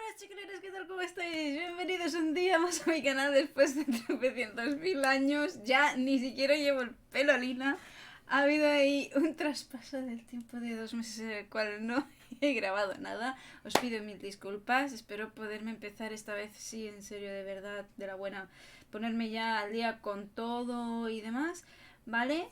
Buenas chiquilines, ¿qué tal? ¿Cómo estáis? Bienvenidos un día más a mi canal después de 300.000 años. Ya ni siquiera llevo el pelo a Lina. Ha habido ahí un traspaso del tiempo de 2 meses en el cual no he grabado nada. Os pido mil disculpas. Espero poderme empezar esta vez, sí, en serio, de verdad, de la buena. Ponerme ya al día con todo y demás. ¿Vale?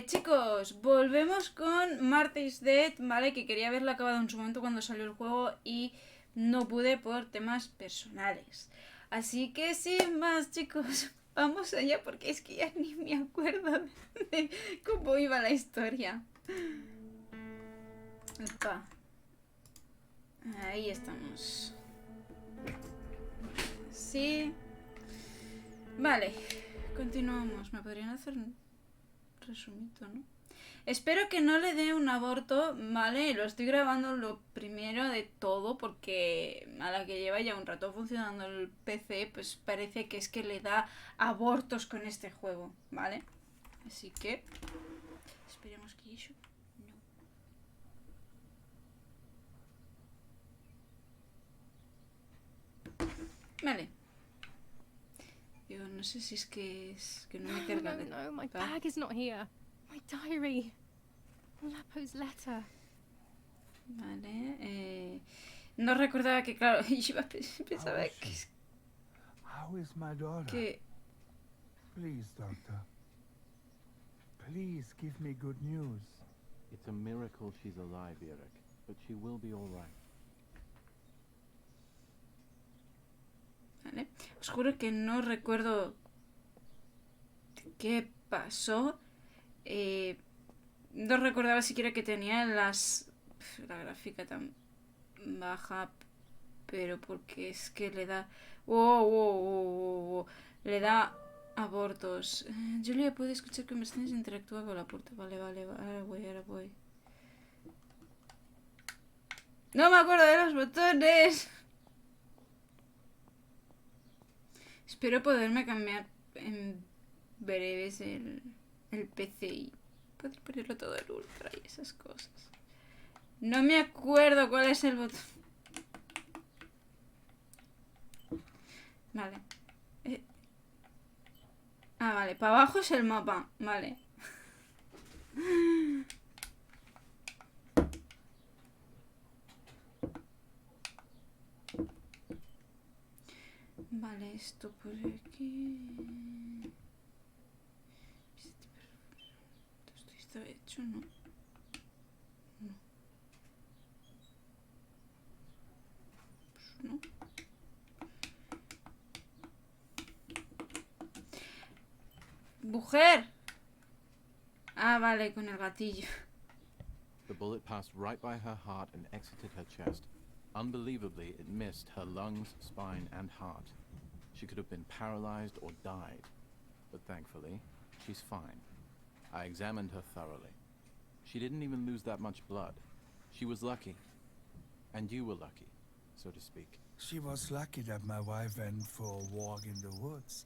Chicos, volvemos con Marty's Dead, ¿vale? Que quería haberlo acabado en su momento cuando salió el juego y no pude por temas personales. Así que sin más, chicos, vamos allá porque es que ya ni me acuerdo de cómo iba la historia. Opa. Ahí estamos. Sí. Vale, continuamos. Me podrían hacer un resumito, ¿no? Espero que no le dé un aborto, ¿vale? Lo estoy grabando lo primero de todo porque a la que lleva ya un rato funcionando el PC, pues parece que es que le da abortos con este juego, ¿vale? Así que esperemos que eso no. Vale. Yo no sé si es que no me carga de... No, my bag is not here. My diary. Lapo's letter. Vale, no recordaba que, claro, yo pensaba que... How is my daughter? que... Please, doctor. Please give me good news. It's a miracle she's alive, Eric, but she will be all right. Vale. Os juro que no recuerdo qué pasó. No recordaba siquiera que tenía la gráfica tan baja, pero porque es que le da... Le da abortos. Julia puede escuchar conversaciones e interactúa con la puerta. Vale, ahora voy. No me acuerdo de los botones. Espero poderme cambiar en breves el PC y poder ponerlo todo en ultra y esas cosas. No me acuerdo cuál es el botón. Vale. Vale, para abajo es el mapa. Vale. Vale, esto por aquí. ¿Esto está hecho? No. Pues no. ¡Mujer! Vale, con el gatillo. The bullet passed right by her heart and exited her chest. Unbelievably, it missed her lungs, spine, and heart. She could have been paralyzed or died. But thankfully, she's fine. I examined her thoroughly. She didn't even lose that much blood. She was lucky. And you were lucky, so to speak. She was lucky that my wife went for a walk in the woods.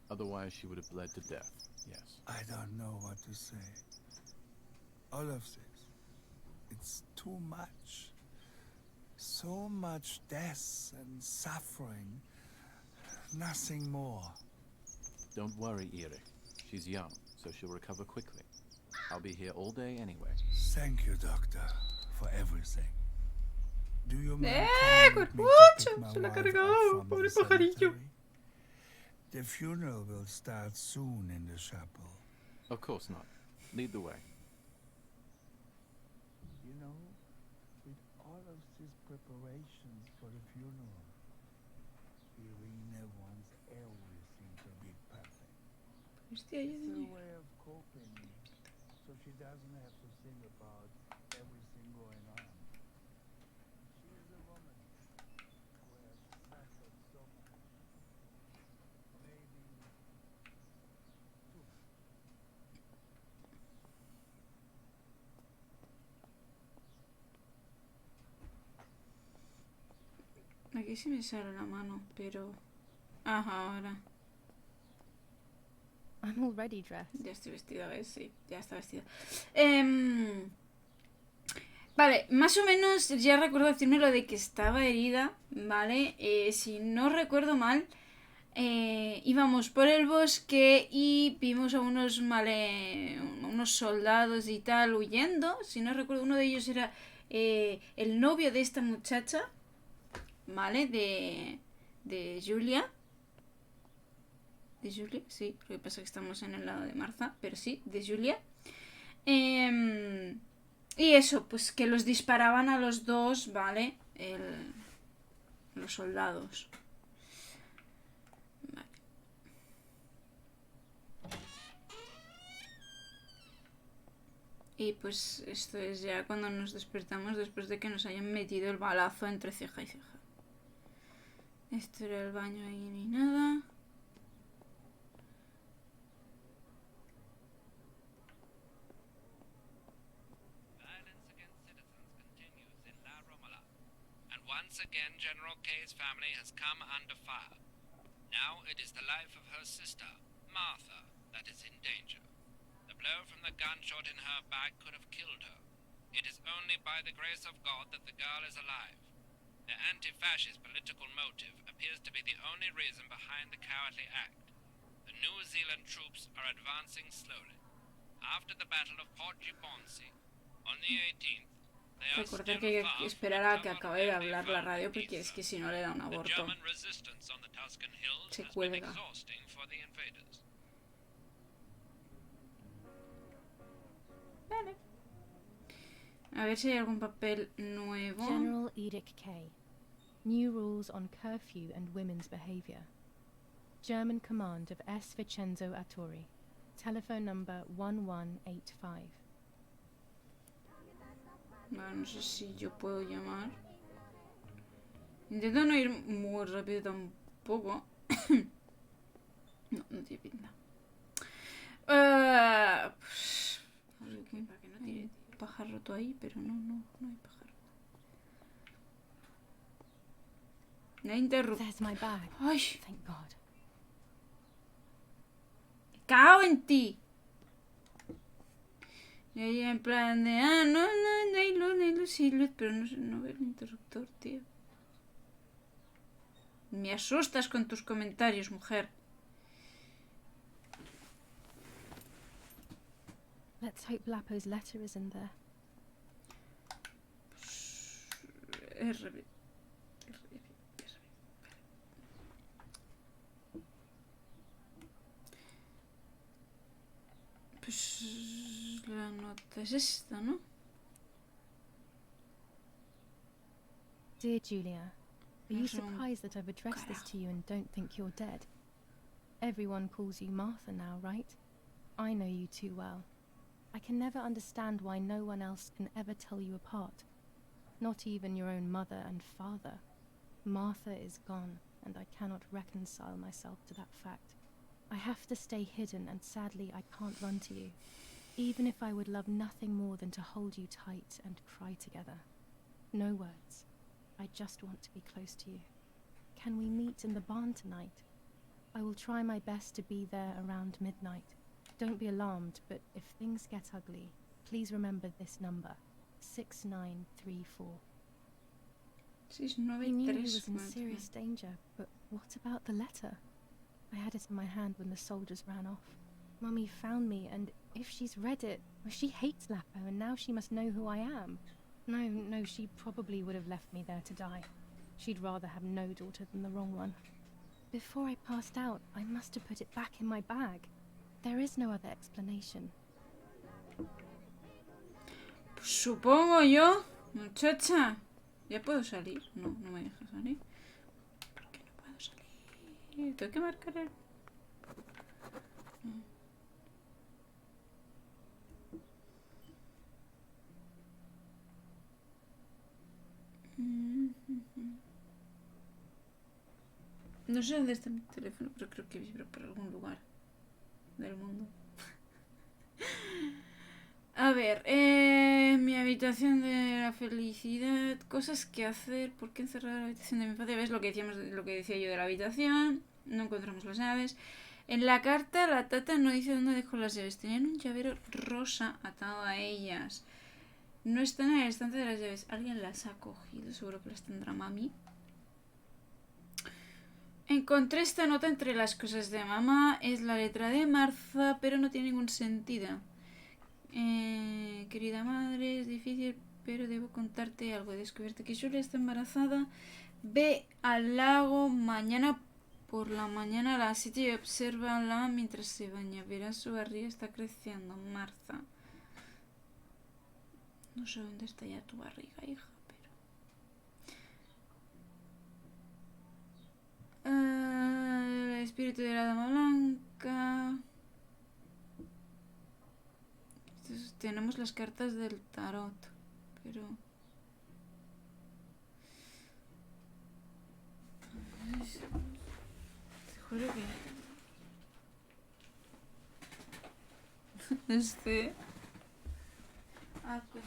Otherwise, she would have bled to death, yes. I don't know what to say. All of this. It's too much. So much death and suffering. Nothing more. Don't worry, Eric. She's young, so she'll recover quickly. I'll be here all day anyway. Thank you, doctor, for everything. Do you mind coming with me to pick my Se la wife cargó, up from pobre the pajarillo. cemetery? The funeral will start soon in the chapel. Of course not. Lead the way. You know, with all of these preparations for the funeral, Irina wants everything to be perfect. Hostia, It's a way of coping, so she doesn't have to think about everything going on. She is a woman who has suffered so much. Maybe too much. Aquí sí me sale la mano, pero... Ajá, ahora. I'm already dressed. Ya estoy vestida, ¿ves? Sí, ya está vestida. Vale, más o menos ya recuerdo decirme lo de que estaba herida, ¿vale? Si no recuerdo mal, íbamos por el bosque y vimos a unos soldados y tal huyendo. Si no recuerdo, uno de ellos era el novio de esta muchacha, ¿vale? De Julia. ¿De Julia? Sí, lo que pasa es que estamos en el lado de Martha, pero sí, de Julia. Y eso, pues que los disparaban a los dos, ¿vale? Los soldados. Vale. Y pues esto es ya cuando nos despertamos después de que nos hayan metido el balazo entre ceja y ceja. Esto era el baño ahí ni nada. Once again, General K's family has come under fire. Now it is the life of her sister, Martha, that is in danger. The blow from the gunshot in her back could have killed her. It is only by the grace of God that the girl is alive. The anti-fascist political motive appears to be the only reason behind the cowardly act. The New Zealand troops are advancing slowly. After the Battle of Porgy-Ponce, on the 18th, Recordar que hay que esperar a que acabe de hablar la radio porque es que si no le da un aborto. Se cuelga. Vale. A ver si hay algún papel nuevo. General Edict K. New rules on curfew and women's behavior. German command of S. Vincenzo Attori. Telephone number 1185. Vale, no sé si yo puedo llamar. Intento no ir muy rápido tampoco. No, no tiene pinta. Pues, para que no tiene pájaro roto ahí, pero no hay pájaro. La interrupción. There's my bag. Ay, Thank God. cago en ti. Y ella en plan de, no hay luz, sí, luz, pero no veo el interruptor, tío. Me asustas con tus comentarios, mujer. Let's hope Lapo's letter is in there. RB. Pues la nota es esta, ¿no? Dear Julia, are you That's wrong. surprised that I've addressed this to you and don't think you're dead? Everyone calls you Martha now, right? I know you too well. I can never understand why no one else can ever tell you apart. Not even your own mother and father. Martha is gone, and I cannot reconcile myself to that fact. I have to stay hidden, and sadly I can't run to you. Even if I would love nothing more than to hold you tight and cry together. No words. I just want to be close to you. Can we meet in the barn tonight? I will try my best to be there around midnight. Don't be alarmed, but if things get ugly, please remember this number, 6934. I knew he was in serious danger, but what about the letter? I had it in my hand when the soldiers ran off. Mummy found me, and if she's read it, well, she hates Lapo, and now she must know who I am. No, she probably would have left me there to die. She'd rather have no daughter than the wrong one. Before I passed out, I must have put it back in my bag. There is no other explanation. Pues supongo yo, muchacha. ¿Ya puedo salir? No me deja salir. ¿Por qué no puedo salir? Tengo que marcar el... No sé dónde está mi teléfono, pero creo que vibra por algún lugar del mundo. A ver, mi habitación de la felicidad, cosas que hacer, ¿por qué encerrar la habitación de mi padre? ¿Ves lo que decía yo de la habitación? No encontramos las llaves. En la carta la tata no dice dónde dejó las llaves. Tenían un llavero rosa atado a ellas. No están en el estante de las llaves. Alguien las ha cogido. Seguro que las tendrá mami. Encontré esta nota entre las cosas de mamá. Es la letra de Martha, pero no tiene ningún sentido. Querida madre, es difícil, pero debo contarte algo. He descubierto que Julia está embarazada. Ve al lago mañana por la mañana a las 7 y obsérvala mientras se baña. Verás su barriga está creciendo, Martha. No sé dónde está ya tu barriga, hija, pero... el espíritu de la dama blanca... Entonces, tenemos las cartas del tarot, pero... Te juro que... Ah, coño.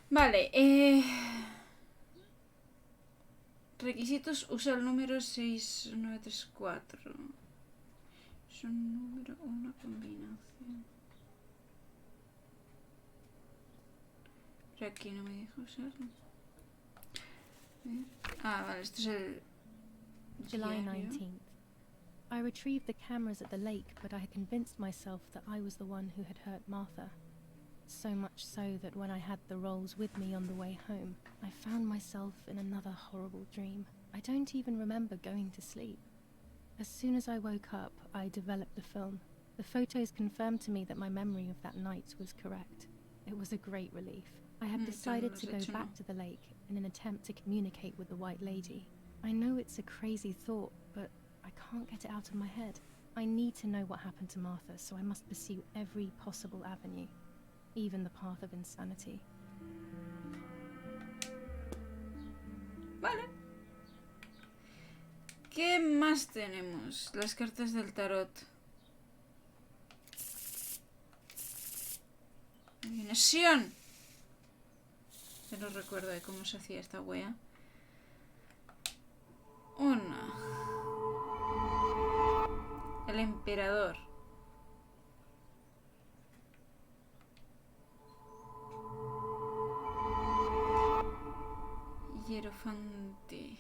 Vale, requisitos, usa el número 6934. Es un número o una combinación. Pero aquí no me deja usarlo. Ah, vale, esto es el July diario. 19th. I retrieved the cameras at the lake, but I had convinced myself that I was the one who had hurt Martha. So much so that when I had the rolls with me on the way home, I found myself in another horrible dream. I don't even remember going to sleep. As soon as I woke up, I developed the film. The photos confirmed to me that my memory of that night was correct. It was a great relief. I have decided to go back to the lake in an attempt to communicate with the White Lady. I know it's a crazy thought, but I can't get it out of my head. I need to know what happened to Martha, so I must pursue every possible avenue, even the path of insanity. Vale. ¿Qué más tenemos? Las cartas del tarot. Adivinación. Ya no recuerdo de cómo se hacía esta wea. Una. El emperador. Hierofante.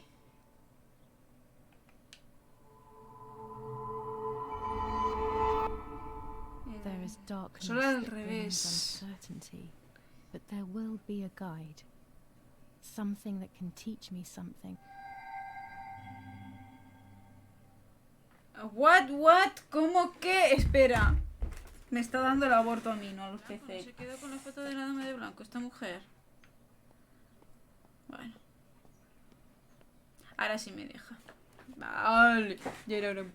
There is darkness Solo al that brings revés. uncertainty, but there will be a guide. Something that can teach me something. What? ¿Cómo que? Espera. Me está dando el aborto a mí, no a los PC. Se quedó con la foto de la dama de blanco, esta mujer. Bueno. Ahora sí me deja. Vale. Ya era hora.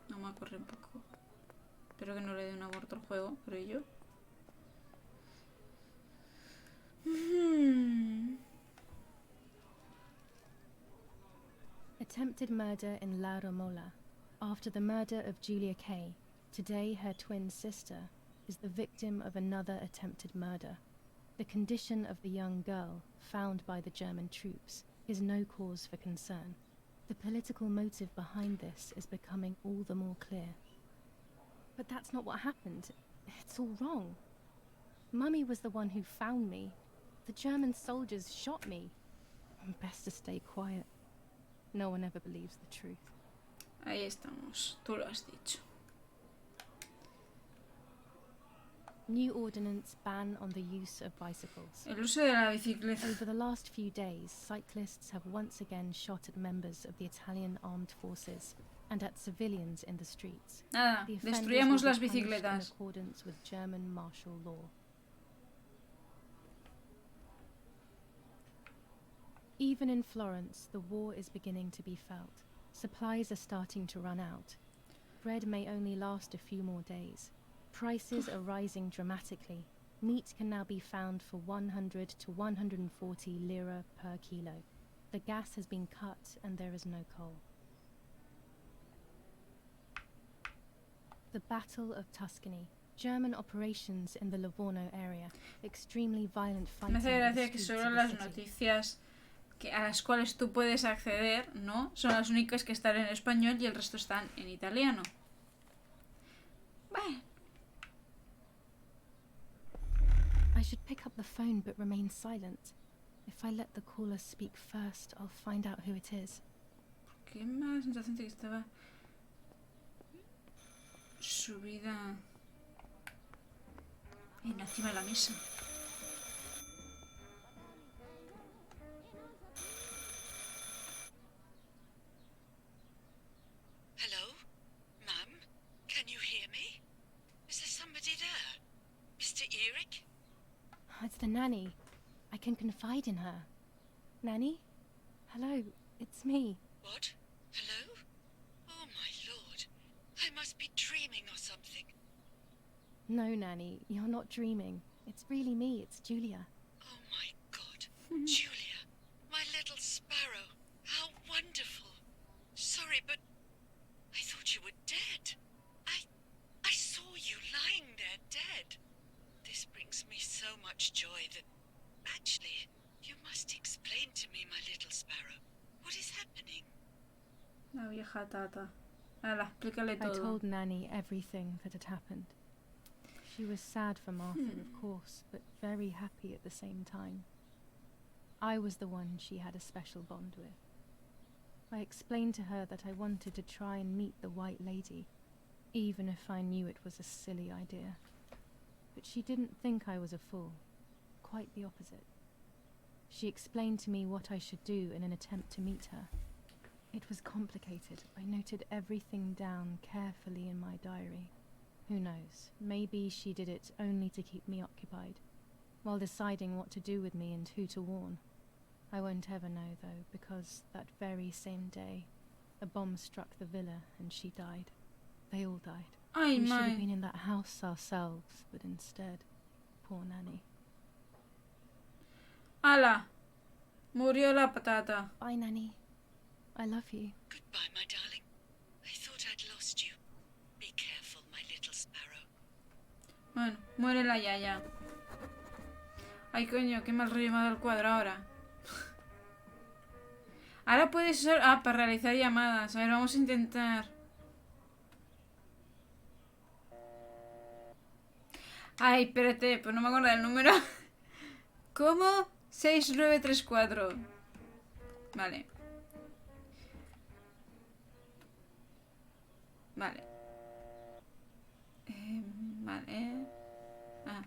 Vamos a correr un poco. Espero que no le dé un aborto al juego, pero ¿y yo? Attempted murder in La Romola. After the murder of Julia Kay, today her twin sister is the victim of another attempted murder. The condition of the young girl, found by the German troops, is no cause for concern. The political motive behind this is becoming all the more clear. But that's not what happened. It's all wrong. Mummy was the one who found me. The German soldiers shot me. Best to stay quiet. No one ever believes the truth. Ahí estamos, tú lo has dicho. New ordinance ban on the use of bicycles. El uso de la bicicleta. Over the last few days, cyclists have once again shot at members of the Italian armed forces and at civilians in the streets. Nada, The offenders destruyamos will las be punished in bicicletas. accordance with German martial law. Even in Florence, the war is beginning to be felt. Supplies are starting to run out. Bread may only last a few more days. Prices are rising dramatically. Meat can now be found for 100 to 140 lira per kilo. The gas has been cut and there is no coal. The Battle of Tuscany. German operations in the Livorno area. Extremely violent Me fighting hace in the gracia que streets solo of the las city. noticias a las cuales tú puedes acceder, ¿no? Son las únicas que están en español y el resto están en italiano. Bueno. I should pick up the phone but remain silent. If I let the caller speak first, I'll find out who it is. Qué mala sensación de que estaba subida encima de la mesa. Hello? Ma'am? Can you hear me? Is there somebody there? Mr. Eric? It's the nanny. I can confide in her. Nanny? Hello, it's me. What? Hello? Oh my lord. I must be dreaming or something. No, Nanny, you're not dreaming. It's really me, it's Julia. Oh my god. Julia, my little sparrow. How wonderful. Sorry, but I thought you were dead. I saw you lying there dead. This brings me so much joy that... Actually, you must explain to me, my little sparrow. What is happening? La vieja tata. Hala, explícale I todo. told Nanny everything that had happened. She was sad for Martha, of course, but very happy at the same time. I was the one she had a special bond with. I explained to her that I wanted to try and meet the White Lady, even if I knew it was a silly idea. But she didn't think I was a fool. Quite the opposite. She explained to me what I should do in an attempt to meet her. It was complicated. I noted everything down carefully in my diary. Who knows, maybe she did it only to keep me occupied, while deciding what to do with me and who to warn. I won't ever know, though, because that very same day, a bomb struck the villa and she died. They all died. Ay, We should my. have been in that house ourselves, but instead, poor Nanny. Hala. Murió la patata. Bye, Nanny. I love you. Goodbye, my darling. I thought I'd lost you. Be careful, my little sparrow. Bueno, muere la yaya. Ay, coño, qué mal rollo me ha dado el cuadro ahora. Ahora puedes usar... Ah, para realizar llamadas. A ver, vamos a intentar. Ay, espérate, pues no me acuerdo del número. ¿Cómo? 6934. Vale. Vale. Vale. Ah.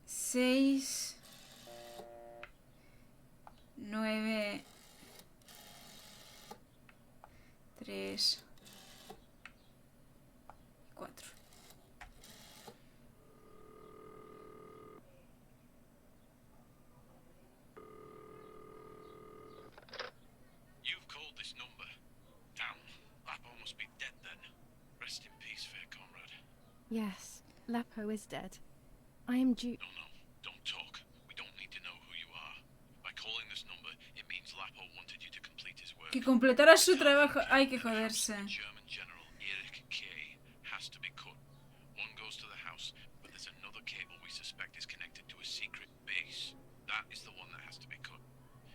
6 9 3 4. You've called this number. Damn, Lapo must be dead then. Rest in peace, fair comrade. Yes, Lapo is dead. I am No, don't talk. We don't need to know who you are. By calling this number, it means Lapo wanted you to complete his work. Que completara su trabajo. Hay que joderse. The German general Erich K. has to be cut. One goes to the house, but there's another cable we suspect is connected to a secret base. That is the one that has to be cut.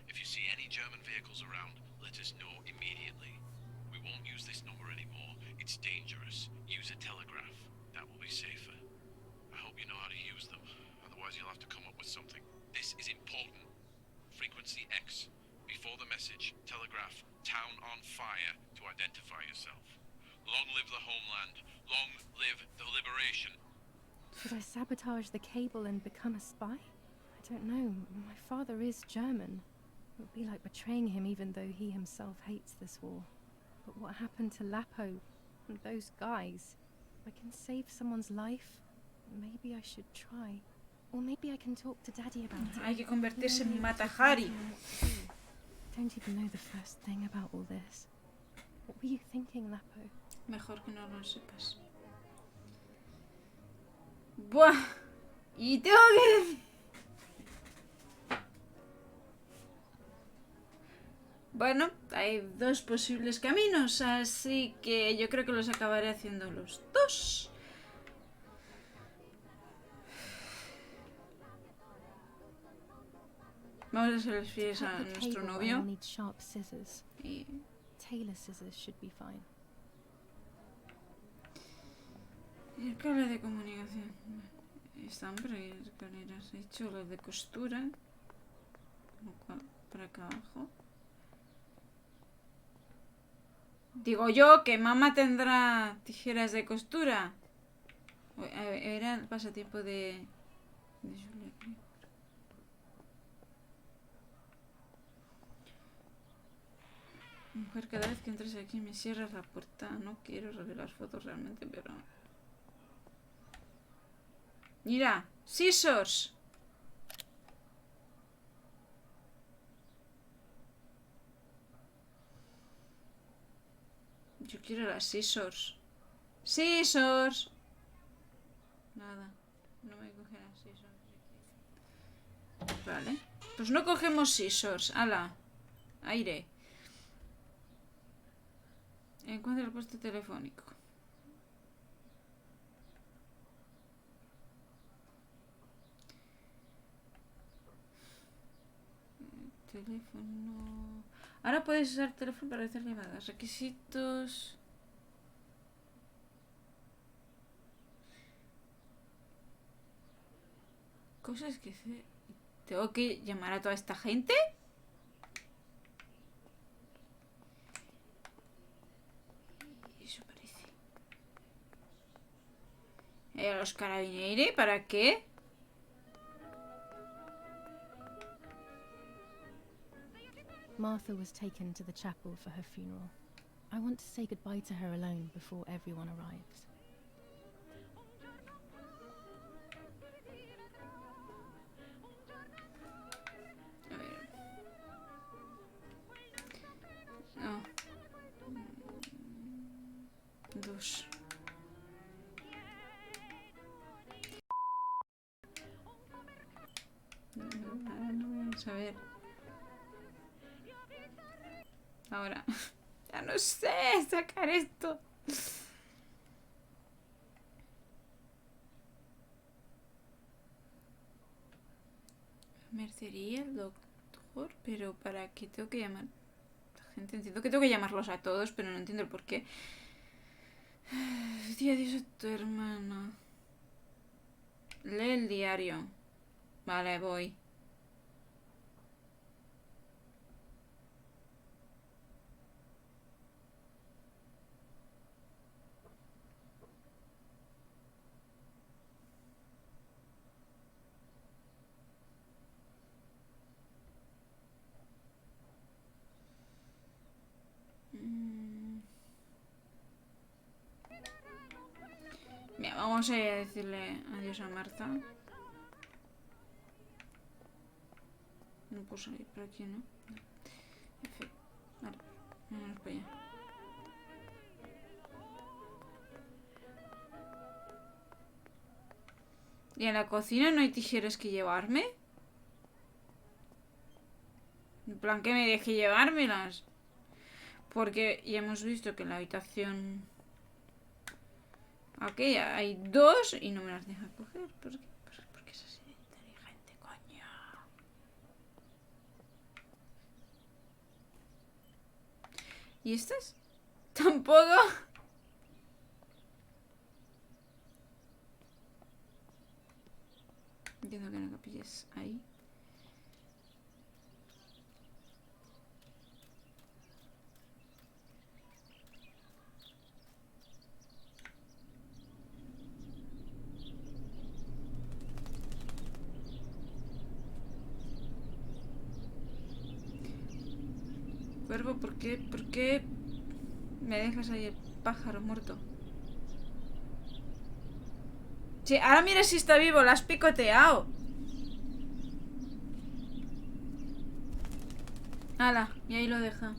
If you see any German vehicles around, let us know immediately. We won't use this number anymore. It's dangerous. Use a telegraph. That will be safer. I hope you know how to use them. Otherwise you'll have to come up with something. This is important. Frequency X. Before the message, telegraph town on fire to identify yourself. Long live the homeland. Long live the liberation. Should I sabotage the cable and become a spy? I don't know. My father is German. It would be like betraying him even though he himself hates this war. But what happened to Lapo and those guys? If I can save someone's life, maybe I should try. Or maybe I can talk to Daddy about it. Hay que convertirse en Maybe I should Matahari. tell him what to do. I don't even know the first thing about all this. What were you thinking, Lapo? Mejor que no lo sepas. Buah. Y tengo que... Bueno, hay dos posibles caminos, así que yo creo que los acabaré haciendo los dos. Vamos a ser fieles a Cut the nuestro cable and novio. I'll need sharp scissors. Y... Tailor scissors should be fine. y el cable de comunicación. Están por ahí las escaleras. He hecho lo de costura. Por acá abajo. Digo yo que mamá tendrá tijeras de costura. Era el pasatiempo de Julia, creo. Mujer, cada vez que entres aquí me cierras la puerta. No quiero revelar fotos realmente, pero... Mira, scissors. Yo quiero las scissors. Scissors. Nada, no me coge las scissors. Vale, pues no cogemos scissors. Ala, aire. Encuentra el puesto telefónico. Teléfono. Ahora puedes usar el teléfono para hacer llamadas. Requisitos. Cosas que hacer. ¿Tengo que llamar a toda esta gente? Eso parece. ¿A los carabineros? ¿Para qué? Martha was taken to the chapel for her funeral. I want to say goodbye to her alone before everyone arrives. A ver. No. Dos. Vamos a ver. Ahora. Ya no sé sacar esto. Mercería, el doctor, pero ¿para qué tengo que llamar? La gente, entiendo que tengo que llamarlos a todos, pero no entiendo el por qué. Día de tu hermana. Lee el diario. Vale, voy. Mira, vamos a decirle adiós a Marta. No puedo salir por aquí, ¿no? F. Vale, vámonos para allá. ¿Y en la cocina no hay tijeras que llevarme? En plan, que me deje llevármelas. Porque ya hemos visto que en la habitación... Ok, hay dos y no me las deja coger. ¿Por qué? ¿Por qué es así de inteligente, coño? ¿Y estas? Tampoco. Entiendo que no capilles ahí. Cuervo, ¿por qué me dejas ahí el pájaro muerto? Sí, ahora mira si está vivo, la has picoteado. Hala, y ahí lo deja.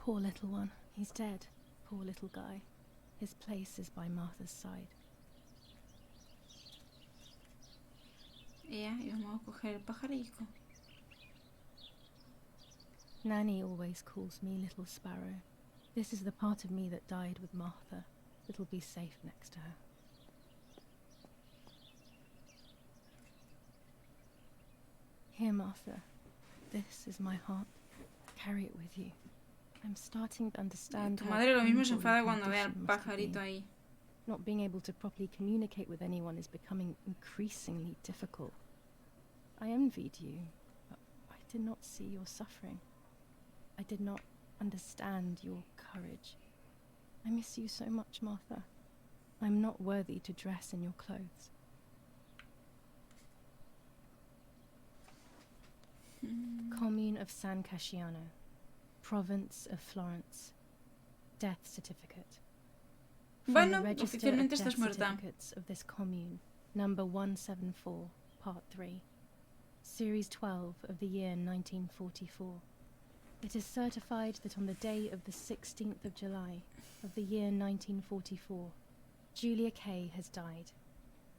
Poor little one. He's dead. Poor little guy. His place is by Martha's side. Ya, y vamos a coger el pajarico. Nanny always calls me Little Sparrow. This is the part of me that died with Martha. It'll be safe next to her. Here, Martha. This is my heart. Carry it with you. I'm starting to understand Tu how madre lo mismo se painful your enfada cuando ve al condition must have pajarito been. ahí. Not being able to properly communicate with anyone is becoming increasingly difficult. I envied you, but I did not see your suffering. I did not understand your courage. I miss you so much, Martha. I'm not worthy to dress in your clothes. Commune of San Casciano, Province of Florence. Death certificate. From Bueno, the Register of oficialmente Death estás muerta. Certificates of this commune, number 174, part 3, series 12 of the year 1944. It is certified that on the day of the 16th of July of the year 1944, Julia Kay has died,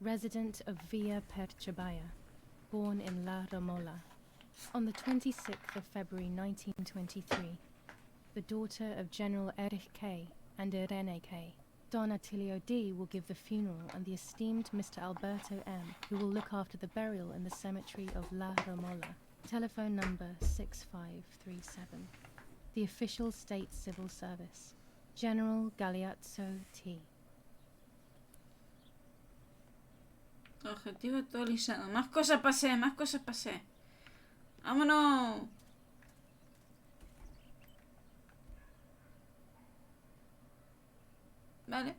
resident of Villa Perchabaya, born in La Romola. On the 26th of February 1923, the daughter of General Erich Kay and Irene Kay, Don Attilio D. will give the funeral, and the esteemed Mr. Alberto M., who will look after the burial in the cemetery of La Romola. Telephone number 6537. The official state civil service. General Galeazzo T. Objetivo actualizado. Más cosas pasé, más cosas pasé. ¡Vámonos! Vale.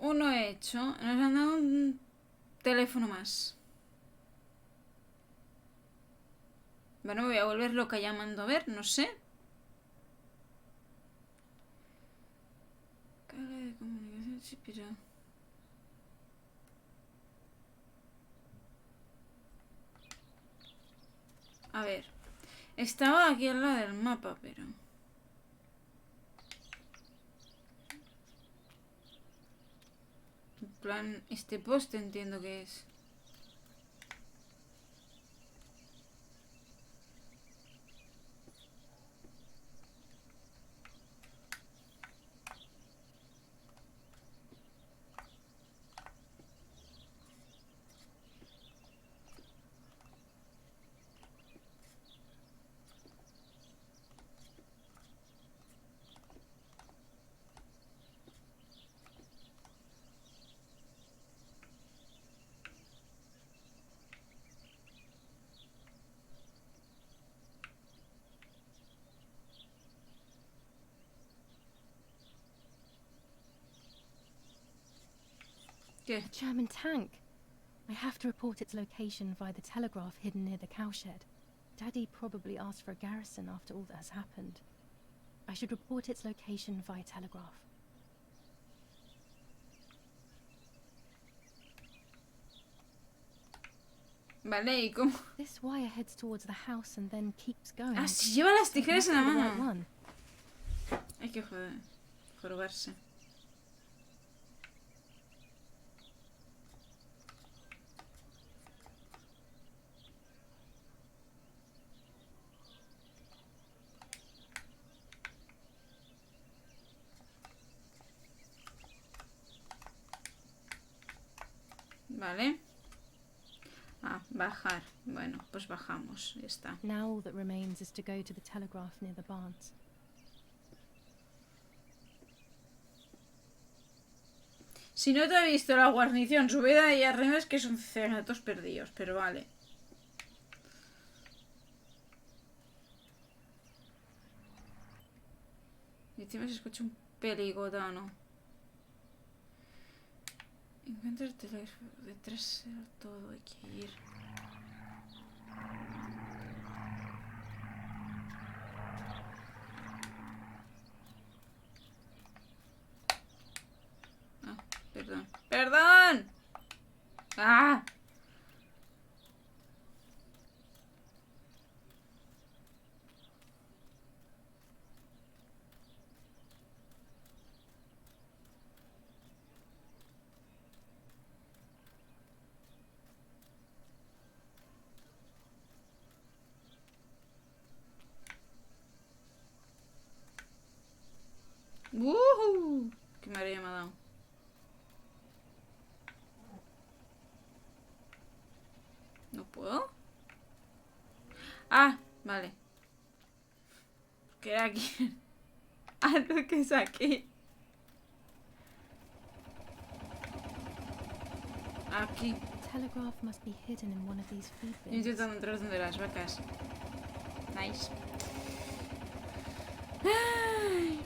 Uno hecho. Nos han dado un teléfono más. Bueno, me voy a volver loca llamando a ver, no sé. Carga de comunicación, sí, pero... A ver. Estaba aquí al lado del mapa, pero... En plan, este poste entiendo que es. ¿Qué? A German tank. I have to report its location via the telegraph hidden near the cowshed. Daddy probably asked for a garrison after all that has happened. I should report its location via telegraph. Vale, ¿y cómo? This wire heads towards the house and then keeps going. Ah, si lleva las So it tijeras must en la be the right mano. one. Hay que jorobarse. Vale. Ah, bajar. Bueno, pues bajamos. Ya está. Now all that remains is to go to the telegraph near the barns. Si no te he visto la guarnición subida ahí arriba es que son cegatos perdidos, pero vale. Y encima se escucha un peligotano. Encuentra el teléfono. Detrás de todo hay que ir. Ah, perdón. ¡Perdón! ¡Ah! Que era aquí. Algo que es aquí. Aquí. The telegraph must be hidden in one of these feed Yo bins. intentando entrar donde las vacas. Nice. Ay.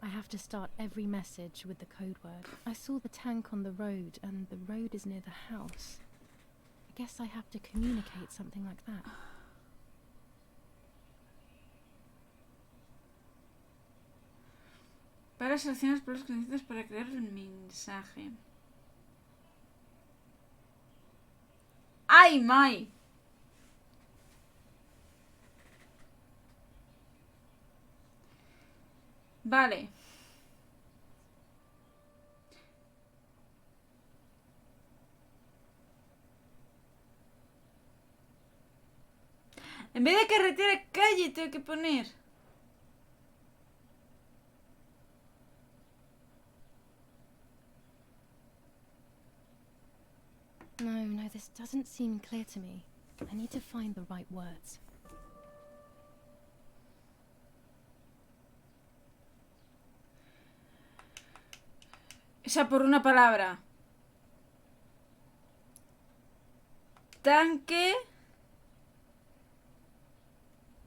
I have to start every message with the code word. I saw the tank on the road, and the road is near the house. I guess I have to communicate something like that. Para seleccionar las palabras que necesitas para crear el mensaje. ¡Ay, Mai! Vale. En vez de carretera, calle tengo que poner. No, this doesn't seem clear to me. I need to find the right words. Esa por una palabra. Tanque.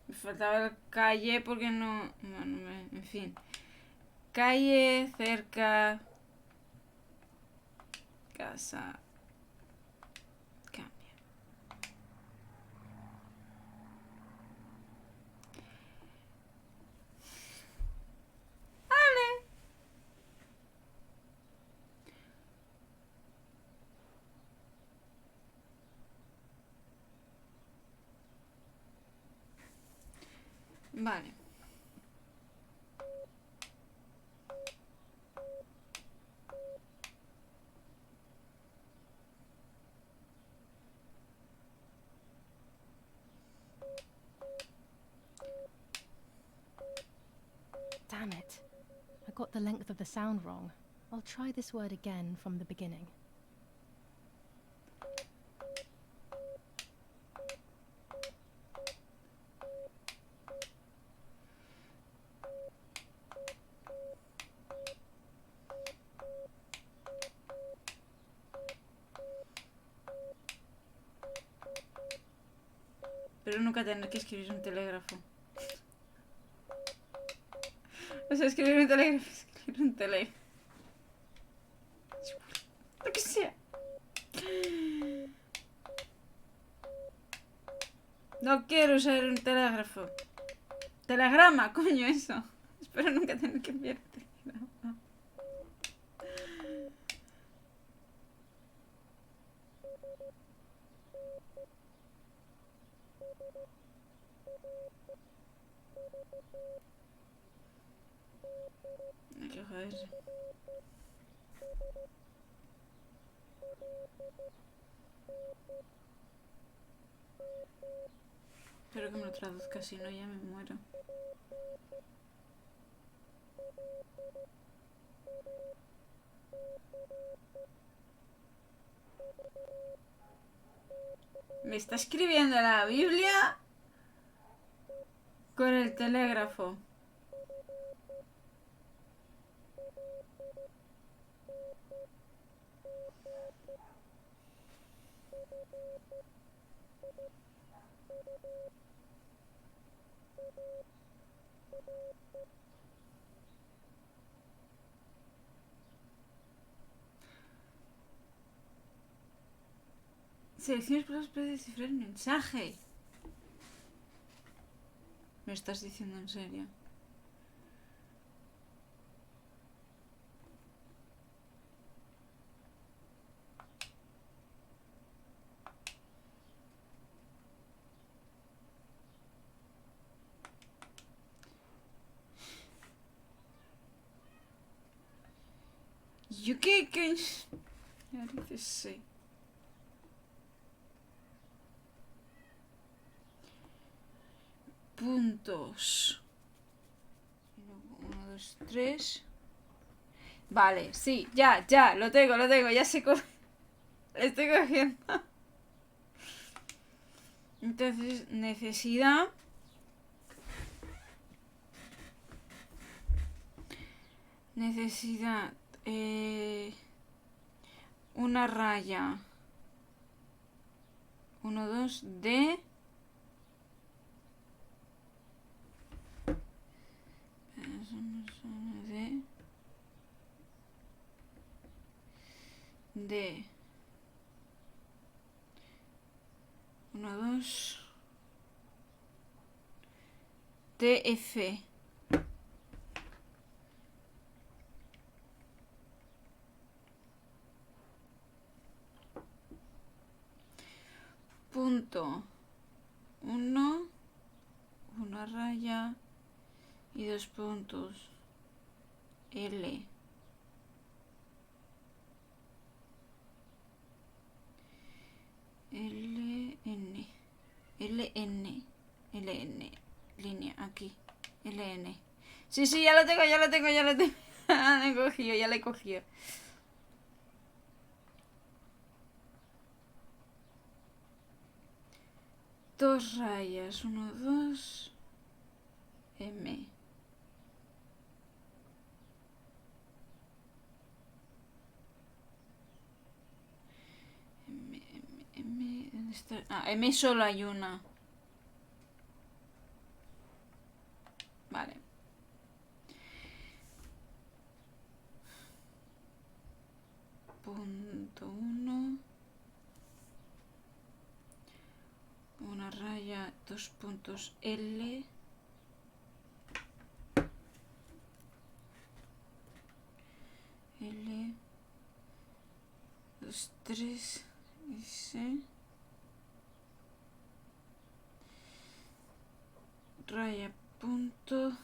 Me faltaba el calle porque no... Bueno, en fin. Calle, cerca. Casa. Cambia. Vale. Vale. Damn it. I got the length of the sound wrong. I'll try this word again from the beginning. Pero nunca tener que escribir un telégrafo. O sea, escribir un telégrafo, escribir un telégrafo. Lo que sea. No quiero usar un telégrafo. Telegrama, coño, eso. Espero nunca tener que enviar telegrama. Ay, qué joder. Espero que me lo traduzca, si no ya me muero. Me está escribiendo la Biblia con el telégrafo. Selecciones palabras para descifrar el mensaje. ¿Me estás diciendo en serio? ¿Yo qué? Narices sé. Puntos. 1, 2, 3. Vale, sí, ya, lo tengo, ya sé cómo... Lo estoy cogiendo. Entonces, necesidad... Necesidad... una raya... 1, 2, de... De 1, 2 TF punto 1 una raya y 2 puntos L LN LN LN línea aquí LN. Sí, ya lo tengo. Ya lo he cogido, ya lo he cogido. Dos rayas, 1, 2 M. ¿Dónde está? Ah, M solo hay una. Vale. Punto 1. Una raya, 2 puntos L. L. 2, 3. S. Raya, punto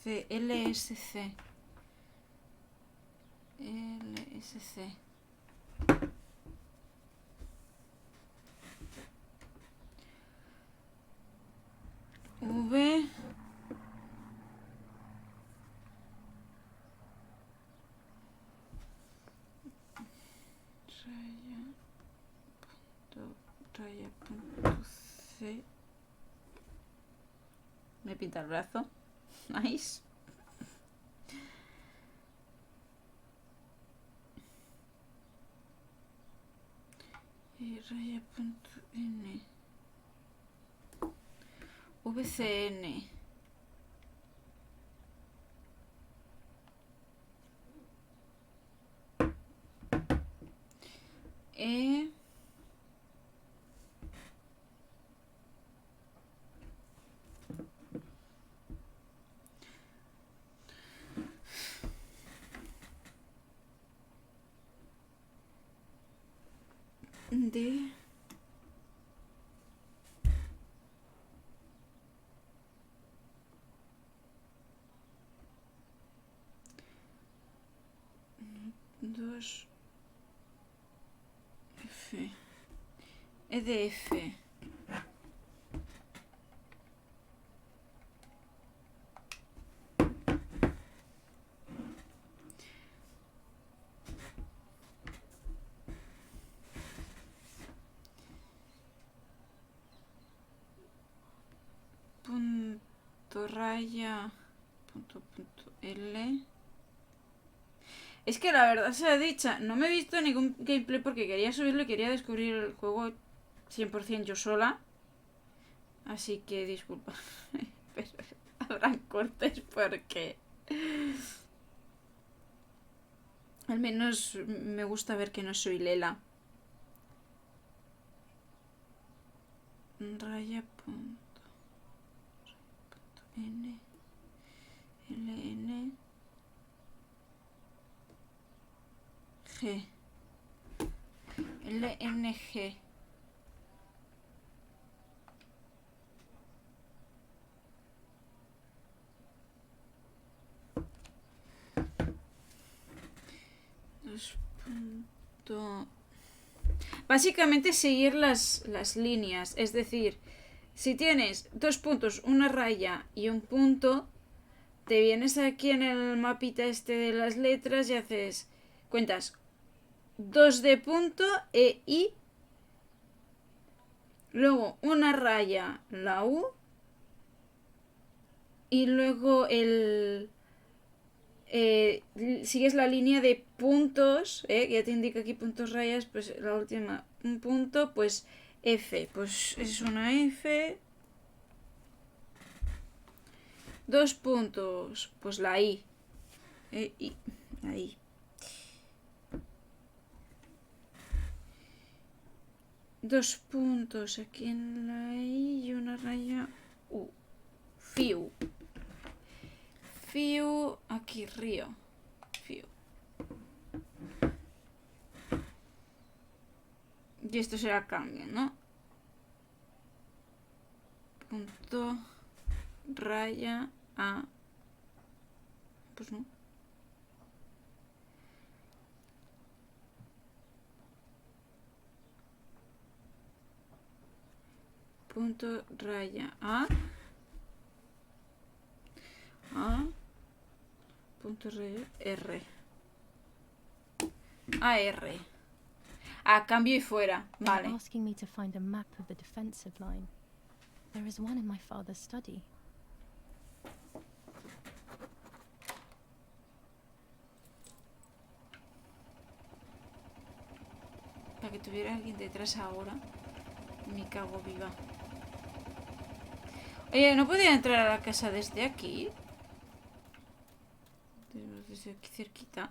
C. LSC. LSC. V. Raya, punto C. Me pinta el brazo. Nice. Y raya, punto N. VCN. E. D. Dos F. EDF. Punto raya. Punto L. Es que la verdad sea dicha, no me he visto ningún gameplay porque quería subirlo y quería descubrir el juego 100% yo sola. Así que disculpa. Pero habrán cortes porque... Al menos me gusta ver que no soy Lela. Raya punto N LN G LNG. Básicamente seguir las líneas, es decir, si tienes 2 puntos, una raya y un punto, te vienes aquí en el mapita este de las letras y haces, cuentas 2 de punto e I, luego una raya, la U, y luego sigues la línea de puntos, ya te indica aquí puntos, rayas, pues la última, un punto, pues F, pues es una F. 2 puntos, pues la I, ahí. 2 puntos aquí en la I y una raya U. Fiu. Fiu, aquí río. Fiu. Y esto será cambio, ¿no? Punto, raya, A. Pues no. Punto, raya, A. A. Punto, raya, R. AR. Ah, cambio y fuera. They're Vale. asking me to find a map of the defensive line. There is one in my father's study. Para que tuviera alguien detrás ahora. Me cago viva. Oye, ¿no podía entrar a la casa desde aquí? Desde aquí cerquita.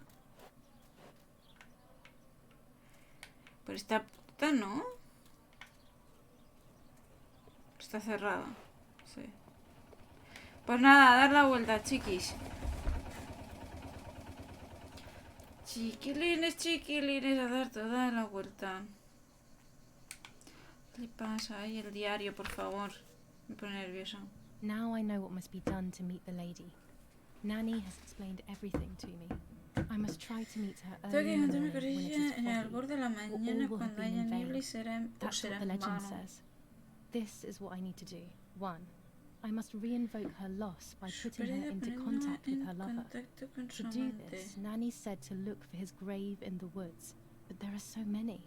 Por esta puerta, ¿no? Está cerrada. Sí. Pues nada, a dar la vuelta, chiquis. Chiquilines, a dar toda la vuelta. ¿Qué le pasa? Ay, el diario, por favor. Me pone nerviosa. Now I know what must be done to meet the lady. Nanny has explained everything to me. I must try to meet her Tengo early que in the encontrarme morning con when it ella is en el foggy. albor de la mañana will have cuando been haya in vain. niebla y será en That's what the legend says. This is what I need to do. 1. I must reinvoke her loss by putting her into contact with her lover. To do this, Nanny said to look for his grave in the woods, but there are so many.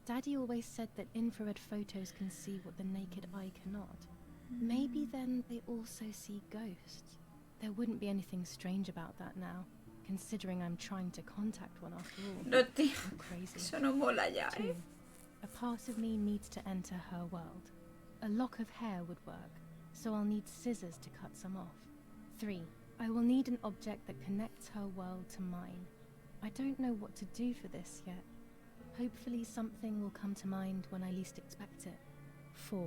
Daddy always said that infrared photos can see what the naked eye cannot. Maybe then they also see ghosts. There wouldn't be anything strange about that now, considering I'm trying to contact one after all. No, tío. I'm crazy. Eso no mola ya, 2. A part of me needs to enter her world. A lock of hair would work, so I'll need scissors to cut some off. 3. I will need an object that connects her world to mine. I don't know what to do for this yet. Hopefully something will come to mind when I least expect it. 4.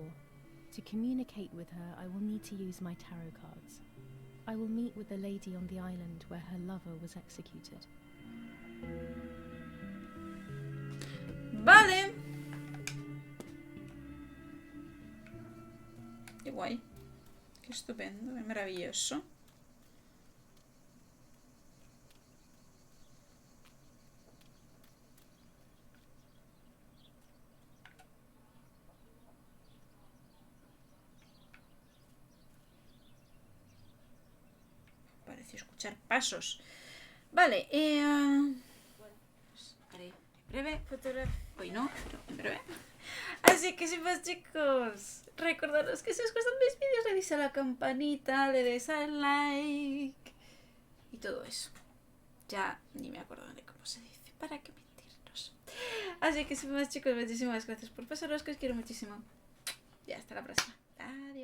To communicate with her, I will need to use my tarot cards. I will meet with the lady on the island where her lover was executed. Vale. Qué guay. Qué estupendo, qué maravilloso. Parece escuchar pasos. Vale, haré breve fotografía. Hoy no, pero en breve. Así que sin más, chicos, recordaros que si os gustan mis vídeos le deis a la campanita, le deis al like y todo eso. Ya ni me acuerdo de cómo se dice, para qué mentirnos. Así que sin más, chicos, muchísimas gracias por pasaros, que os quiero muchísimo. Y hasta la próxima. Adiós.